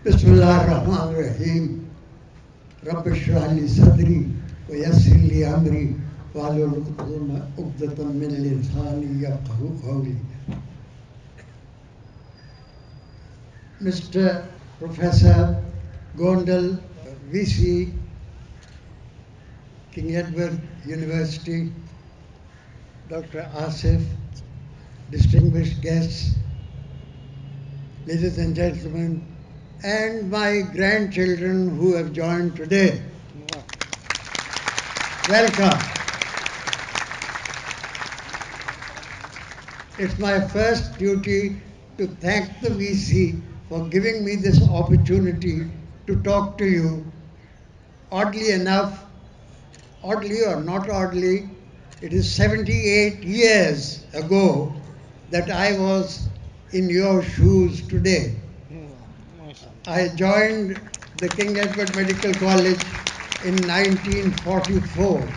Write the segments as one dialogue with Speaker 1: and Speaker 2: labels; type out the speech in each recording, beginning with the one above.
Speaker 1: बिस्मिल्लाहिर्रहमानिर्रहीम रब इश्रह ली सदरी व यस्सिर ली अमरी वाहलुल उक़दतम मिन लिसानी यफ़क़हू क़ौली. Mr. Professor Gondal, VC, King Edward University, Dr. Asif, distinguished guests, ladies and gentlemen, and my grandchildren who have joined today. Welcome. It's my first duty to thank the VC for giving me this opportunity to talk to you. Oddly enough, oddly or not oddly, it is 78 years ago that I was in your shoes today. I joined the King Edward Medical College in 1944.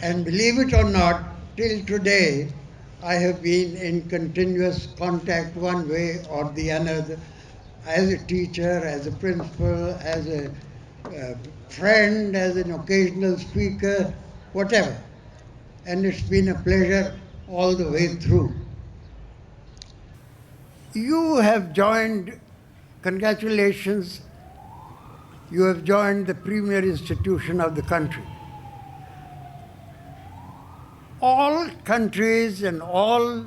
Speaker 1: And believe it or not, till today, I have been in continuous contact one way or the other, as a teacher, as a principal, as a friend, as an occasional speaker, whatever. And it's been a pleasure all the way through. You have joined, congratulations, you have joined the premier institution of the country. All countries and all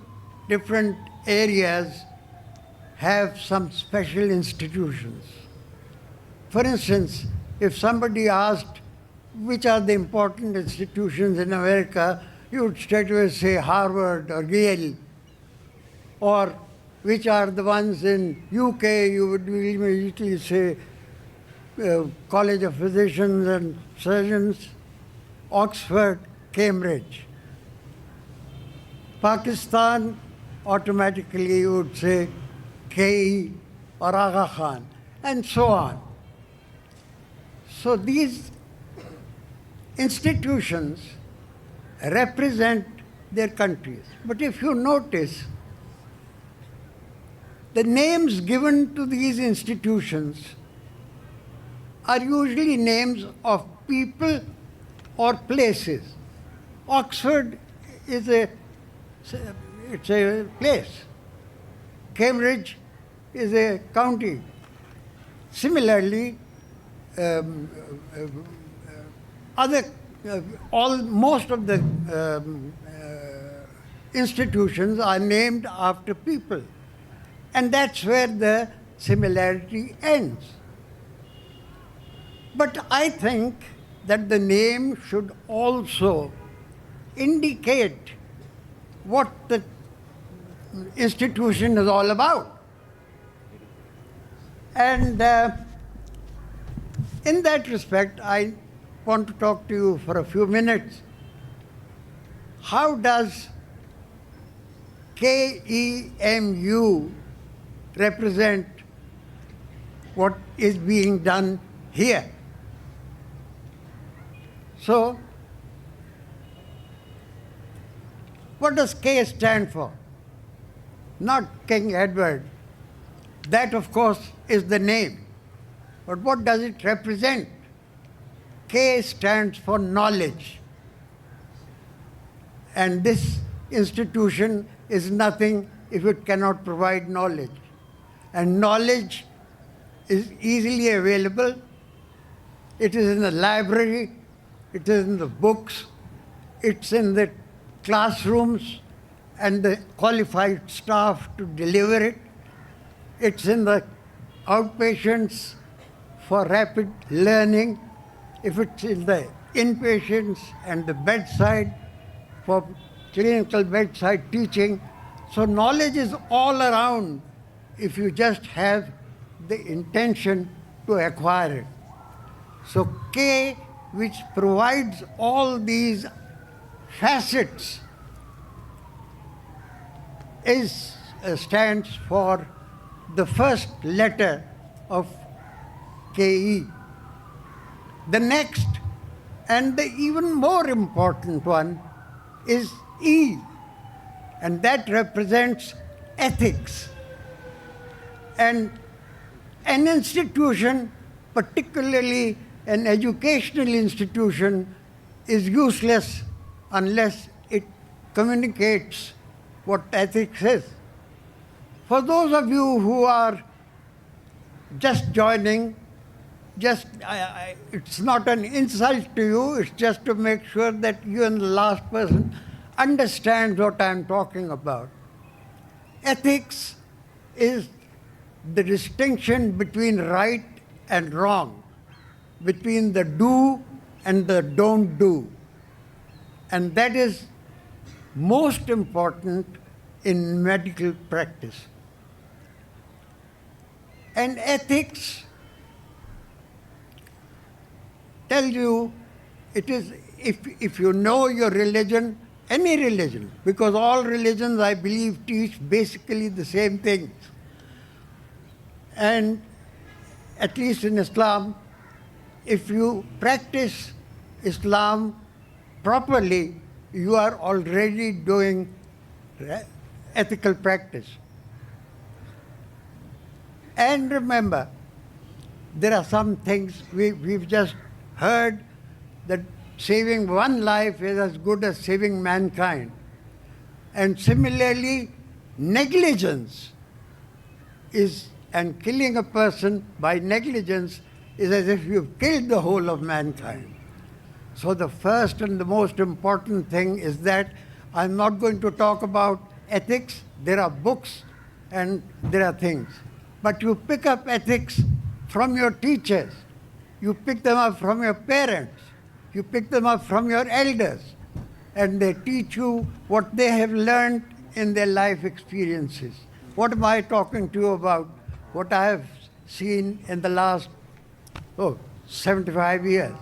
Speaker 1: different areas have some special institutions. For instance, if somebody asked which are the important institutions in America, you would straight away say Harvard or Yale. Or which are the ones in UK, you would immediately say College of Physicians and Surgeons, Oxford, Cambridge. Pakistan, automatically you would say KE or Aga Khan, and so on. So these institutions represent their countries. But if you notice, the names given to these institutions are usually names of people or places. Oxford is it's a place. Cambridge is a county. Similarly, most of the institutions are named after people. And that's where the similarity ends. But I think that the name should also indicate what the institution is all about. And in that respect, I want to talk to you for a few minutes. How does KEMU represent what is being done here? So, what does K stand for? Not King Edward. That, of course, is the name. But what does it represent? K stands for knowledge. And this institution is nothing if it cannot provide knowledge. And knowledge is easily available. It is in the library, it is in the books, it's in the classrooms and the qualified staff to deliver it. It's in the outpatients for rapid learning. If it's in the inpatients and the bedside for clinical bedside teaching. So knowledge is all around if you just have the intention to acquire it. So K, which provides all these facets, stands for the first letter of KE. The next and the even more important one is E, and that represents ethics. And An institution, particularly an educational institution, is useless unless it communicates what ethics is. For those of you who are just joining, it's not an insult to you, it's just to make sure that you and the last person understands what I'm talking about. Ethics is the distinction between right and wrong, between the do and the don't do. And that is most important in medical practice. And ethics tells you, it is, if you know your religion, any religion, because all religions, I believe, teach basically the same things. And at least in Islam, if you practice Islam properly, you are already doing ethical practice. And remember, there are some things we've just heard that saving one life is as good as saving mankind. And similarly, negligence is, and killing a person by negligence is as if you've killed the whole of mankind. So the first and the most important thing is that I'm not going to talk about ethics. There are books and there are things. But you pick up ethics from your teachers. You pick them up from your parents. You pick them up from your elders. And they teach you what they have learned in their life experiences. What am I talking to you about? What I have seen in the last 75 years.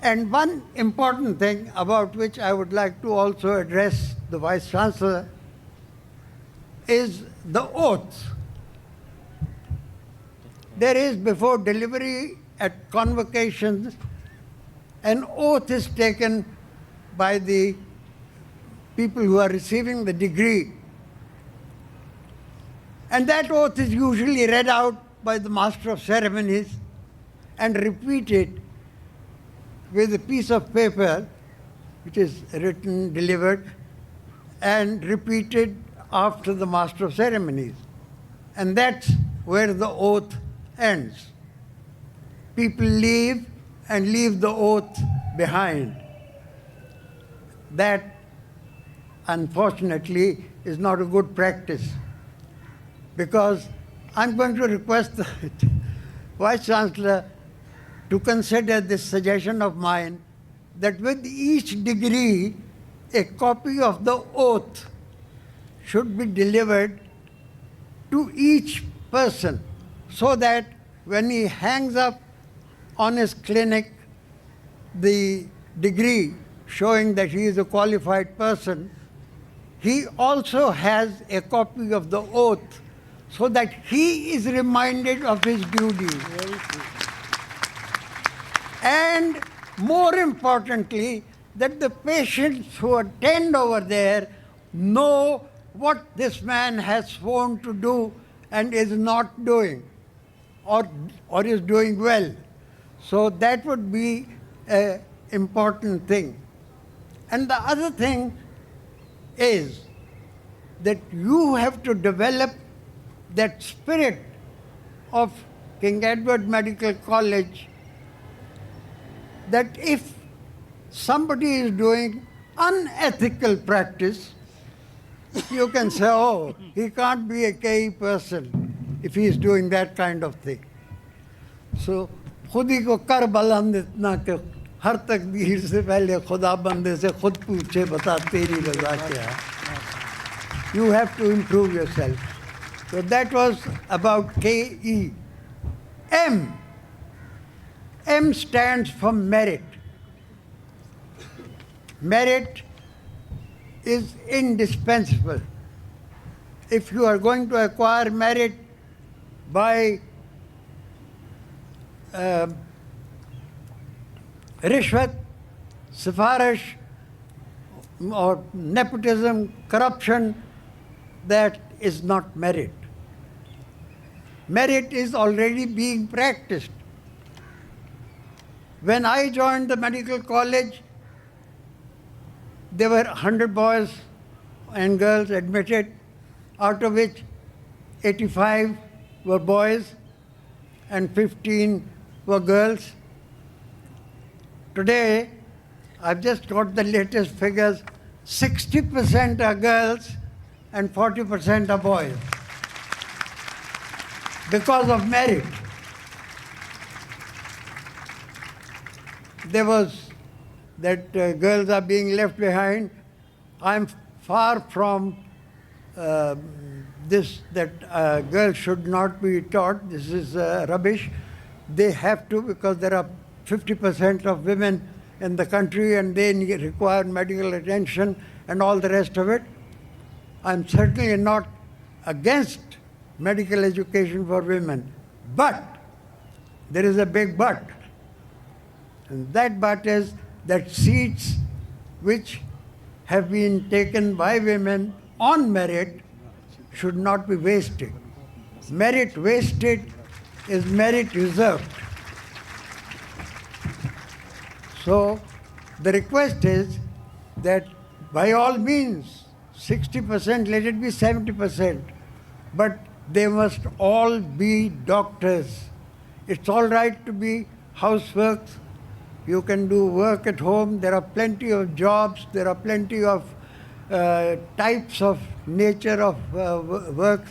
Speaker 1: And one important thing about which I would like to also address the Vice Chancellor is the oath. There is, before delivery at convocations, an oath is taken by the people who are receiving the degree. And that oath is usually read out by the Master of Ceremonies and repeated with a piece of paper, which is written, delivered, and repeated after the Master of Ceremonies. And that's where the oath ends. People leave and leave the oath behind. That, unfortunately, is not a good practice. Because I'm going to request the Vice Chancellor to consider this suggestion of mine, that with each degree, a copy of the oath should be delivered to each person, so that when he hangs up on his clinic the degree showing that he is a qualified person, he also has a copy of the oath, so that he is reminded of his duties. And more importantly, that the patients who attend over there know what this man has sworn to do and is not doing, or is doing well. So that would be an important thing. And the other thing is that you have to develop that spirit of King Edward Medical College, that if somebody is doing unethical practice, you can say, oh, he can't be a KE person if he is doing that kind of thing. So, खुद ही को कर बुलंद इतना कि हर तकदीर से पहले खुदा बंदे से खुद पूछे बता तेरी रज़ा क्या है. You have to improve yourself. So that was about KE. M. M stands for merit. Merit is indispensable. If you are going to acquire merit by rishwat, sifarish, or nepotism, corruption, that is not merit. Merit is already being practiced. When I joined the medical college, there were 100 boys and girls admitted, out of which 85 were boys and 15 were girls. Today, I've just got the latest figures, 60% are girls and 40% are boys because of merit. There was that girls are being left behind. I'm far from this, that girls should not be taught. This is rubbish. They have to, because there are 50% of women in the country and they require medical attention and all the rest of it. I'm certainly not against medical education for women. But there is a big but. And that but is that seats which have been taken by women on merit should not be wasted. Merit wasted is merit reserved. So the request is that by all means, 60%, let it be 70%, but they must all be doctors. It's all right to be houseworks. You can do work at home. There are plenty of jobs. There are plenty of types of nature of work.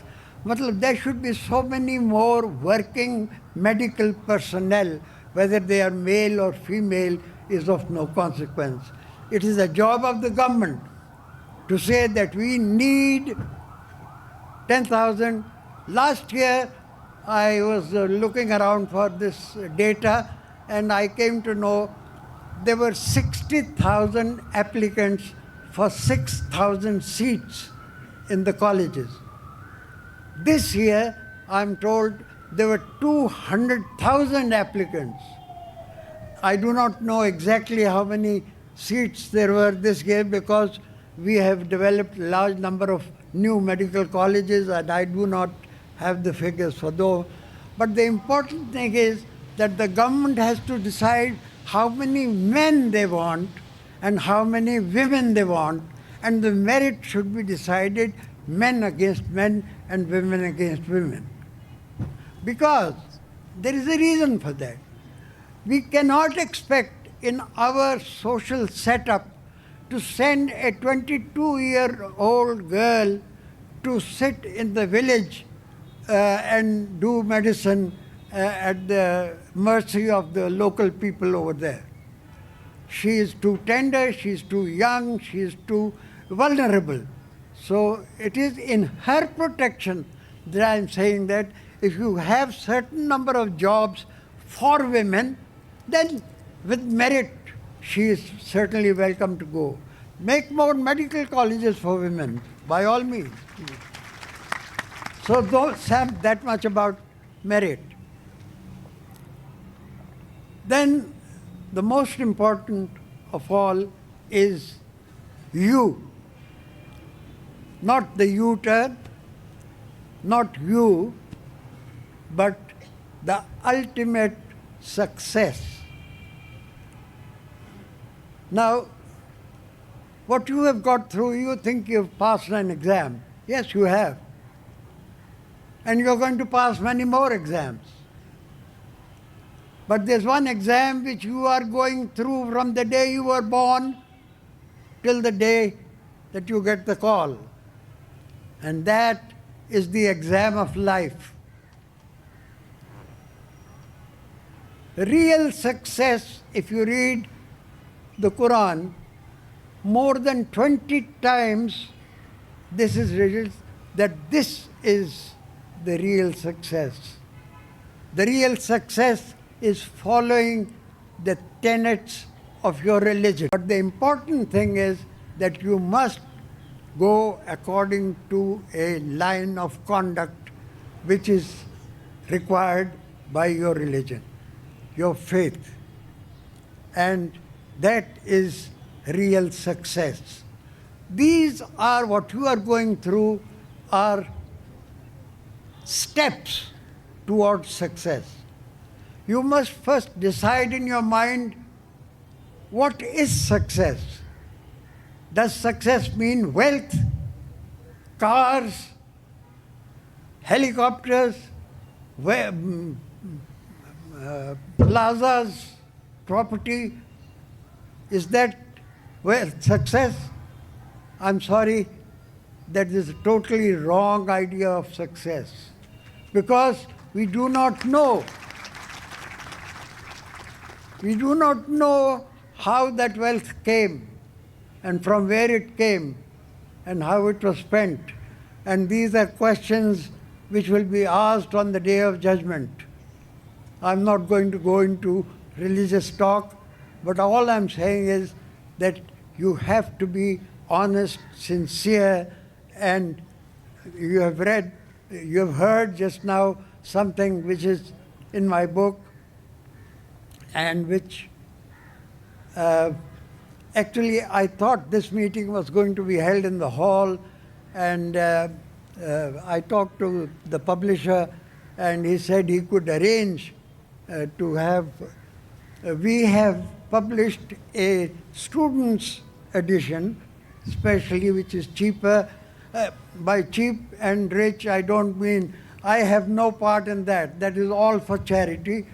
Speaker 1: There should be so many more working medical personnel, whether they are male or female is of no consequence. It is the job of the government to say that we need 10,000. Last year, I was looking around for this data, and I came to know there were 60,000 applicants for 6,000 seats in the colleges. This year, I'm told there were 200,000 applicants. I do not know exactly how many seats there were this year because we have developed a large number of new medical colleges and I do not have the figures for those. But the important thing is that the government has to decide how many men they want and how many women they want, and the merit should be decided men against men and women against women. Because there is a reason for that. We cannot expect in our social setup to send a 22-year-old girl to sit in the village and do medicine at the mercy of the local people over there. She is too tender, she is too young, she is too vulnerable. So it is in her protection that I am saying that if you have certain number of jobs for women, then with merit, she is certainly welcome to go. Make more medical colleges for women, by all means. So that much about merit. Then the most important of all is you. Not the U-turn, not you, but the ultimate success. Now, what you have got through, you think you've passed an exam. Yes, you have. And you're going to pass many more exams. But there's one exam which you are going through from the day you were born till the day that you get the call. And that is the exam of life. Real success, if you read the Quran, more than 20 times this is written that this is the real success. The real success is following the tenets of your religion. But the important thing is that you must go according to a line of conduct which is required by your religion, your faith. And that is real success. These are what you are going through are steps towards success. You must first decide in your mind, what is success? Does success mean wealth, cars, helicopters, plazas, property? Is that success? I'm sorry, that is a totally wrong idea of success, because we do not know. We do not know how that wealth came and from where it came and how it was spent. And these are questions which will be asked on the day of judgment. I'm not going to go into religious talk, but all I'm saying is that you have to be honest, sincere, and you have heard just now something which is in my book, and which actually I thought this meeting was going to be held in the hall, and I talked to the publisher, and he said he could arrange to have. We have published a student's edition, especially, which is cheaper. By cheap and rich, I don't mean, I have no part in that. That is all for charity.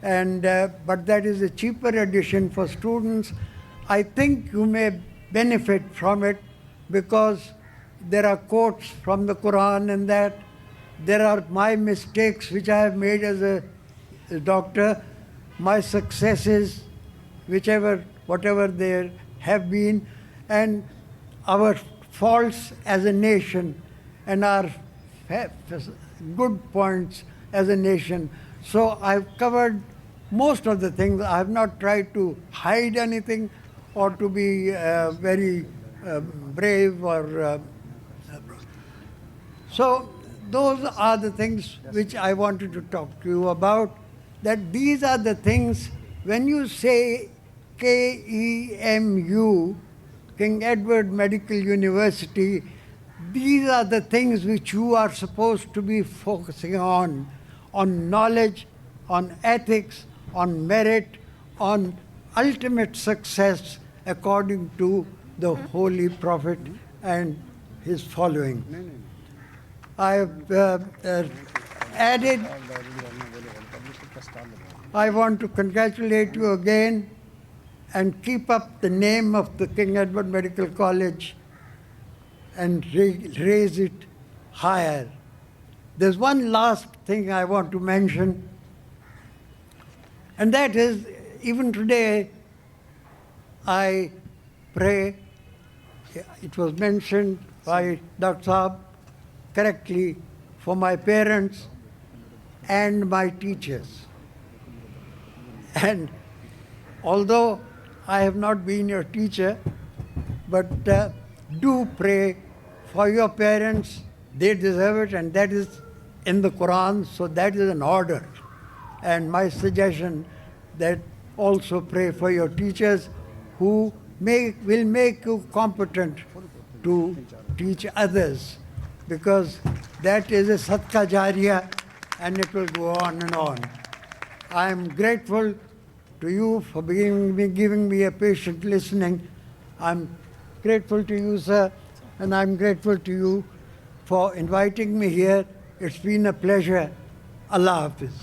Speaker 1: And but that is a cheaper edition for students. I think you may benefit from it because there are quotes from the Quran in that. There are my mistakes which I have made as a doctor, my successes, whatever they have been, and our faults as a nation, and our good points as a nation. So I've covered most of the things. I have not tried to hide anything or to be very brave or so those are the things which I wanted to talk to you about, that these are the things, when you say KEMU, King Edward Medical University, these are the things which you are supposed to be focusing on knowledge, on ethics, on merit, on ultimate success according to the Holy Prophet and his following. I have added, I want to congratulate you again and keep up the name of the King Edward Medical College and raise it higher. There's one last thing I want to mention, and that is, even today, I pray, it was mentioned by Dr. Saab correctly, for my parents and my teachers. And although I have not been your teacher, but do pray for your parents. They deserve it, and that is in the Quran, so that is an order. And my suggestion that also pray for your teachers who will make you competent to teach others, because that is a sadqa jariyah and it will go on and on. I am grateful to you for giving me a patient listening. I'm grateful to you, sir, and I'm grateful to you for inviting me here. It's been a pleasure. Allah Hafiz.